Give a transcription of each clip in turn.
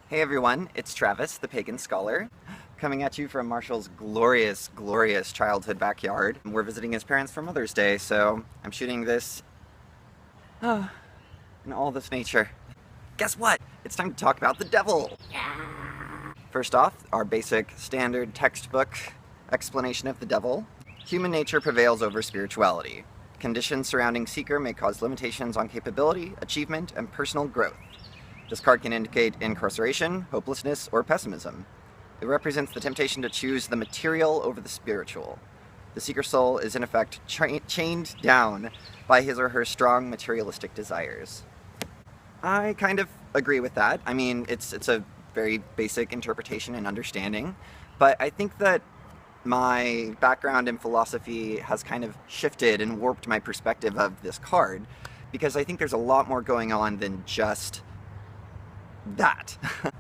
Hey everyone, it's Travis, the Pagan Scholar, coming at you from Marshall's glorious, glorious childhood backyard. We're visiting his parents for Mother's Day, so I'm shooting this in all this nature. Guess what? It's time to talk about the devil! First off, our basic, standard textbook explanation of the devil. Human nature prevails over spirituality. Conditions surrounding Seeker may cause limitations on capability, achievement, and personal growth. This card can indicate incarceration, hopelessness, or pessimism. It represents the temptation to choose the material over the spiritual. The Seeker soul is in effect chained down by his or her strong materialistic desires. I kind of agree with that. I mean, it's a very basic interpretation and understanding, but I think that my background in philosophy has kind of shifted and warped my perspective of this card, because I think there's a lot more going on than just that.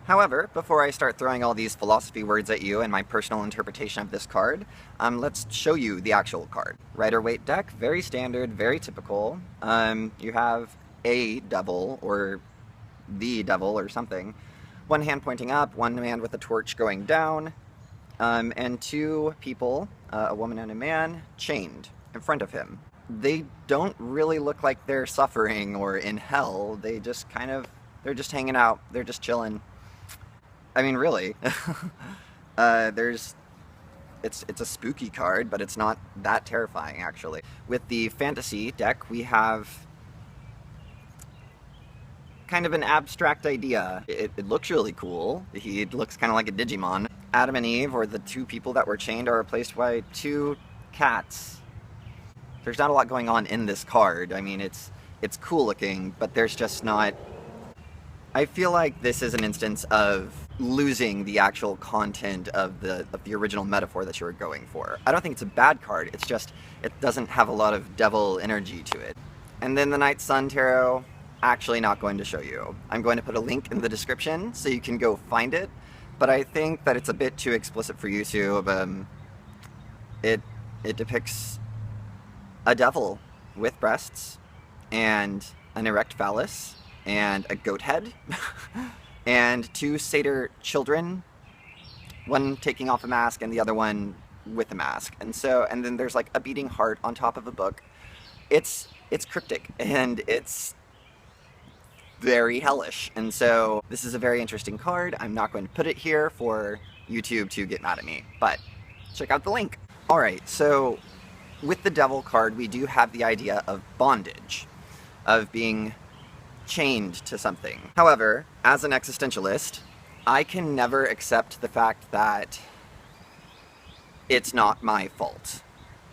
However, before I start throwing all these philosophy words at you and my personal interpretation of this card, let's show you the actual card. Rider-Waite deck, very standard, very typical. You have a devil, or the devil, or something. One hand pointing up, one man with a torch going down, and two people, a woman and a man, chained in front of him. They don't really look like they're suffering or in hell. They just kind of they're just hanging out. They're just chilling. I mean, really. It's a spooky card, but it's not that terrifying, actually. With the fantasy deck, we have kind of an abstract idea. It looks really cool. He looks kind of like a Digimon. Adam and Eve, or the two people that were chained, are replaced by two cats. There's not a lot going on in this card. I mean, it's cool looking, but there's just not... I feel like this is an instance of losing the actual content of the original metaphor that you were going for. I don't think it's a bad card, it's just, it doesn't have a lot of devil energy to it. And then the Night Sun Tarot, actually not going to show you. I'm going to put a link in the description so you can go find it, but I think that it's a bit too explicit for YouTube. It depicts a devil with breasts and an erect phallus and a goat head, and two satyr children, one taking off a mask and the other one with a mask. And then there's like a beating heart on top of a book. It's cryptic, and it's very hellish, and so this is a very interesting card. I'm not going to put it here for YouTube to get mad at me, but check out the link. Alright, so with the devil card, we do have the idea of bondage, of being chained to something. However, as an existentialist, I can never accept the fact that it's not my fault.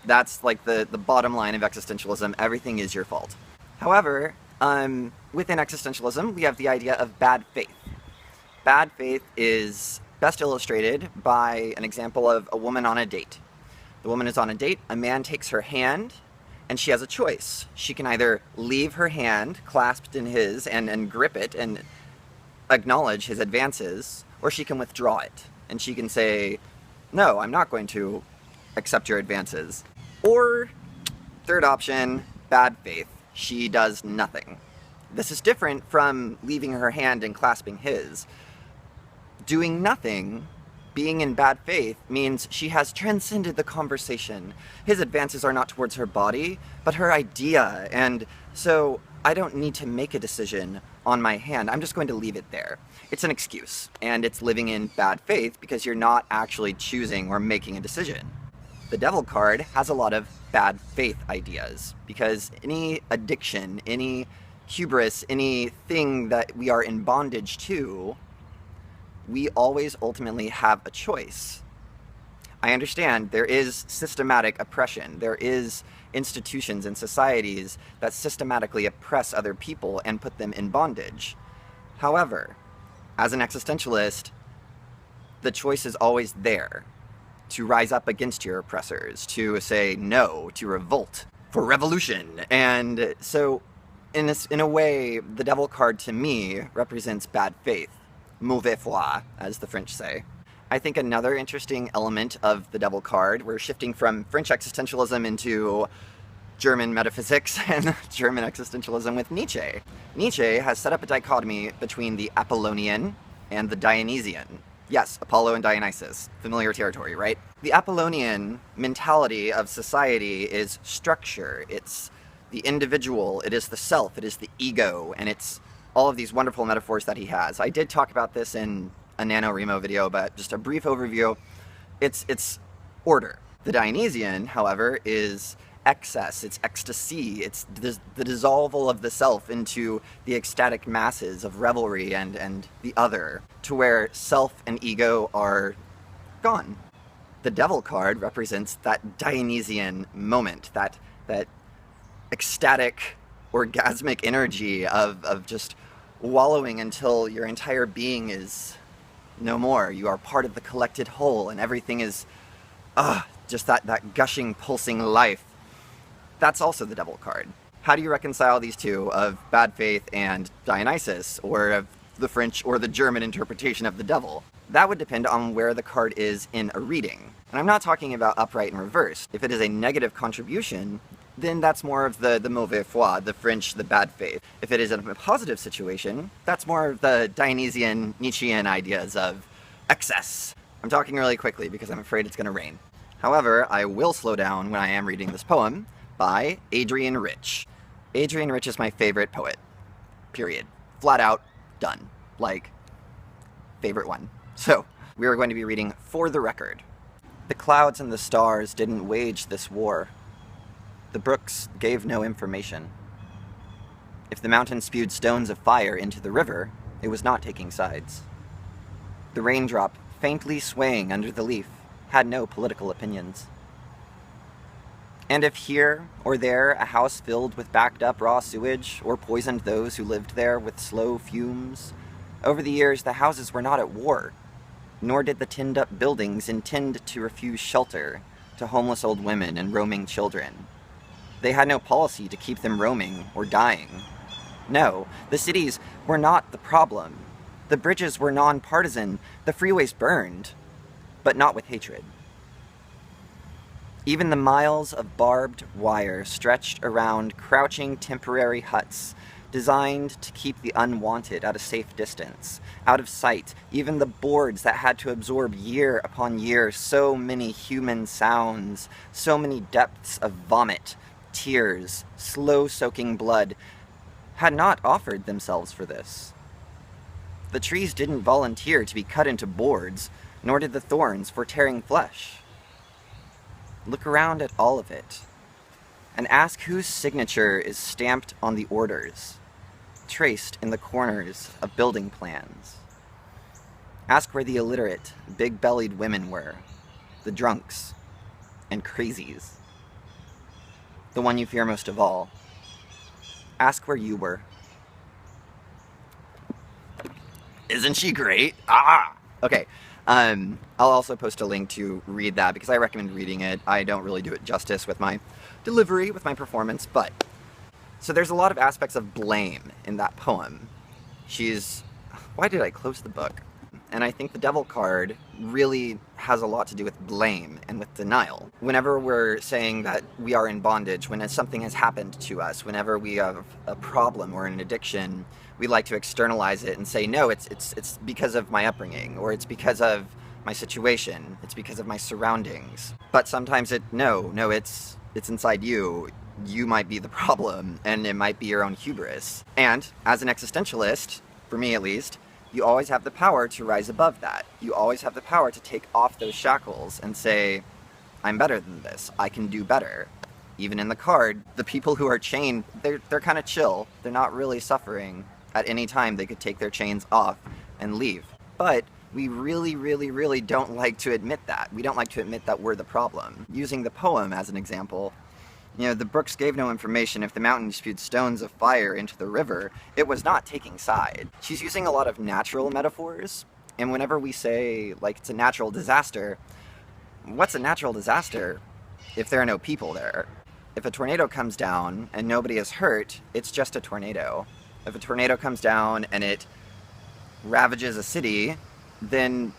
That's like the bottom line of existentialism. Everything is your fault. However, within existentialism, we have the idea of bad faith. Bad faith is best illustrated by an example of a woman on a date. The woman is on a date, a man takes her hand, and she has a choice. She can either leave her hand clasped in his and grip it and acknowledge his advances, or she can withdraw it. And she can say, no, I'm not going to accept your advances. Or, third option, bad faith. She does nothing. This is different from leaving her hand and clasping his. Doing nothing, being in bad faith, means she has transcended the conversation. His advances are not towards her body, but her idea, and so I don't need to make a decision on my hand. I'm just going to leave it there. It's an excuse, and it's living in bad faith because you're not actually choosing or making a decision. The Devil card has a lot of bad faith ideas, because any addiction, any hubris, anything that we are in bondage to, we always ultimately have a choice. I understand there is systematic oppression. There is institutions and societies that systematically oppress other people and put them in bondage. However, as an existentialist, the choice is always there to rise up against your oppressors, to say no, to revolt, for revolution. And so, in a way, the Devil card to me represents bad faith. Mauvaise foi, as the French say. I think another interesting element of the Devil card, we're shifting from French existentialism into German metaphysics and German existentialism with Nietzsche. Nietzsche has set up a dichotomy between the Apollonian and the Dionysian. Yes, Apollo and Dionysus. Familiar territory, right? The Apollonian mentality of society is structure. It's the individual, it is the self, it is the ego, and it's all of these wonderful metaphors that he has. I did talk about this in a NaNoWriMo video, but just a brief overview. It's order. The Dionysian, however, is excess, it's ecstasy, it's the dissolval of the self into the ecstatic masses of revelry and the other, to where self and ego are gone. The Devil card represents that Dionysian moment, that ecstatic, orgasmic energy of just wallowing until your entire being is no more. You are part of the collected whole, and everything is just that gushing, pulsing life. That's also the Devil card. How do you reconcile these two, of bad faith and Dionysus, or of the French or the German interpretation of the devil? That would depend on where the card is in a reading. And I'm not talking about upright and reversed. If it is a negative contribution, then that's more of the mauvaise foi, the French, the bad faith. If it is in a positive situation, that's more of the Dionysian, Nietzschean ideas of excess. I'm talking really quickly because I'm afraid it's going to rain. However, I will slow down when I am reading this poem by Adrienne Rich. Adrienne Rich is my favorite poet. Period. Flat out, done. Like, favorite one. So, we are going to be reading For the Record. The clouds and the stars didn't wage this war. The brooks gave no information. If the mountain spewed stones of fire into the river, it was not taking sides. The raindrop, faintly swaying under the leaf, had no political opinions. And if here or there a house filled with backed up raw sewage, or poisoned those who lived there with slow fumes, over the years the houses were not at war, nor did the tinned up buildings intend to refuse shelter to homeless old women and roaming children. They had no policy to keep them roaming or dying. No, the cities were not the problem. The bridges were non-partisan, the freeways burned, but not with hatred. Even the miles of barbed wire stretched around crouching temporary huts designed to keep the unwanted at a safe distance, out of sight, even the boards that had to absorb year upon year so many human sounds, so many depths of vomit, tears, slow-soaking blood, had not offered themselves for this. The trees didn't volunteer to be cut into boards, nor did the thorns for tearing flesh. Look around at all of it, and ask whose signature is stamped on the orders, traced in the corners of building plans. Ask where the illiterate, big-bellied women were, the drunks, and crazies. The one you fear most of all. Ask where you were. Isn't she great? Ah! Okay. I'll also post a link to read that because I recommend reading it. I don't really do it justice with my delivery, with my performance, but... So there's a lot of aspects of blame in that poem. Why did I close the book? And I think the Devil card really has a lot to do with blame and with denial. Whenever we're saying that we are in bondage, when something has happened to us, whenever we have a problem or an addiction, we like to externalize it and say, no, it's because of my upbringing, or it's because of my situation, it's because of my surroundings. But sometimes it's inside you. You might be the problem, and it might be your own hubris. And as an existentialist, for me at least, you always have the power to rise above that. You always have the power to take off those shackles and say, I'm better than this, I can do better. Even in the card, the people who are chained, they're kind of chill. They're not really suffering. At any time, they could take their chains off and leave. But we really, really, really don't like to admit that. We don't like to admit that we're the problem. Using the poem as an example, the brooks gave no information. If the mountain spewed stones of fire into the river, it was not taking side. She's using a lot of natural metaphors, and whenever we say, like, it's a natural disaster, what's a natural disaster if there are no people there? If a tornado comes down and nobody is hurt, it's just a tornado. If a tornado comes down and it ravages a city, then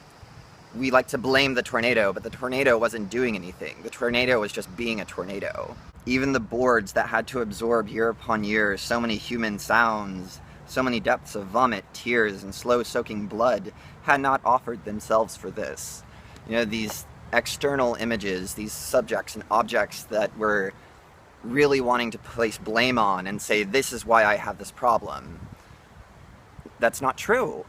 we like to blame the tornado, but the tornado wasn't doing anything. The tornado was just being a tornado. Even the boards that had to absorb year upon year so many human sounds, So many depths of vomit, tears, and slow-soaking blood had not offered themselves for this. You know, these external images, these subjects and objects that were really wanting to place blame on and say, this is why I have this problem. That's not true.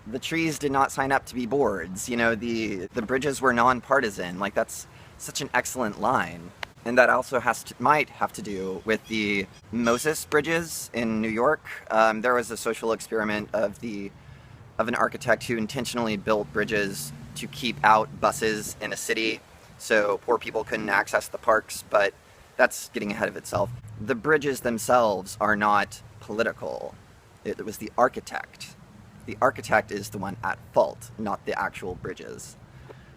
The trees did not sign up to be boards. You know, the bridges were non-partisan. Like, that's such an excellent line. And that also might have to do with the Moses bridges in New York. There was a social experiment of an architect who intentionally built bridges to keep out buses in a city so poor people couldn't access the parks, but that's getting ahead of itself. The bridges themselves are not political. It was the architect. The architect is the one at fault, not the actual bridges.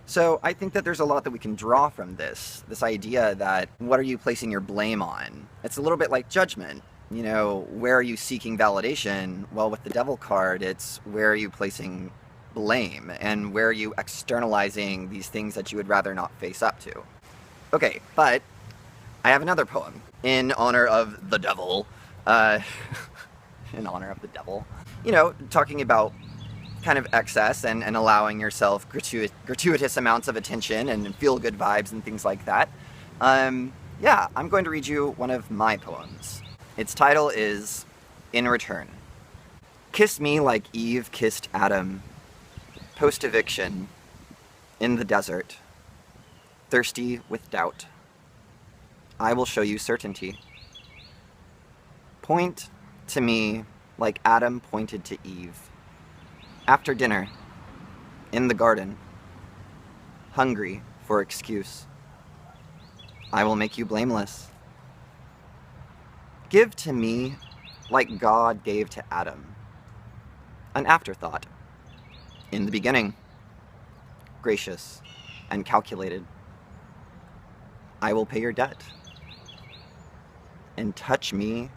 So I think that there's a lot that we can draw from this idea that what are you placing your blame on? It's a little bit like judgment. You know, where are you seeking validation? Well, with the devil card, it's where are you placing blame and where are you externalizing these things that you would rather not face up to. Okay, but I have another poem in honor of the devil. In honor of the devil. You know, talking about kind of excess and allowing yourself gratuitous amounts of attention and feel-good vibes and things like that. Yeah, I'm going to read you one of my poems. Its title is In Return. Kiss me like Eve kissed Adam, post-eviction, in the desert, thirsty with doubt. I will show you certainty. Point to me like Adam pointed to Eve. After dinner, in the garden, hungry for excuse. I will make you blameless. Give to me like God gave to Adam. An afterthought. In the beginning, gracious and calculated. I will pay your debt. And touch me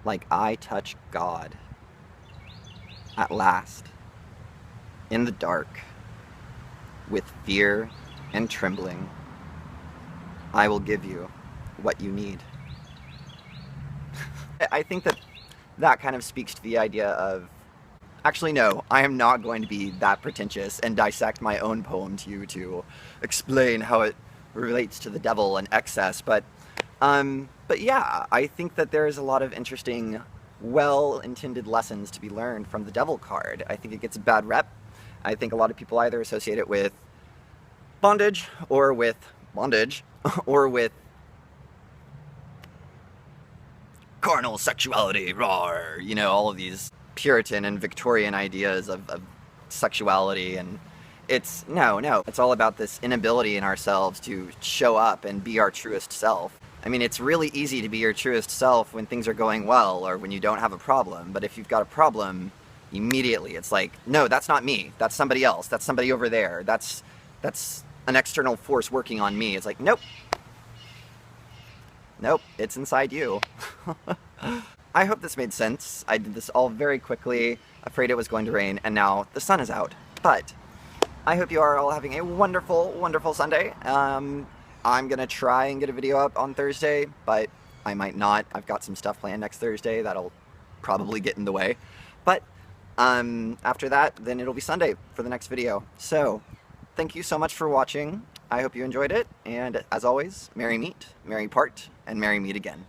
like I touch God. At last, in the dark, with fear and trembling, I will give you what you need. I think that kind of speaks to the idea of, actually no, I am not going to be that pretentious and dissect my own poem to you to explain how it relates to the devil and excess, but yeah, I think that there is a lot of interesting, well-intended lessons to be learned from the devil card. I think it gets a bad rep. I think a lot of people either associate it with bondage or with carnal sexuality, rawr, you know, all of these Puritan and Victorian ideas of sexuality, and it's, no, it's all about this inability in ourselves to show up and be our truest self. I mean, it's really easy to be your truest self when things are going well or when you don't have a problem, but if you've got a problem, immediately it's like, no, that's not me, that's somebody else, that's somebody over there, that's an external force working on me. It's like, nope, it's inside you. I hope this made sense. I did this all very quickly, afraid it was going to rain, and now the sun is out. But I hope you are all having a wonderful, wonderful Sunday. I'm gonna try and get a video up on Thursday, but I might not. I've got some stuff planned next Thursday that'll probably get in the way. But after that, then it'll be Sunday for the next video. So thank you so much for watching. I hope you enjoyed it, and as always, merry meet, merry part, and merry meet again.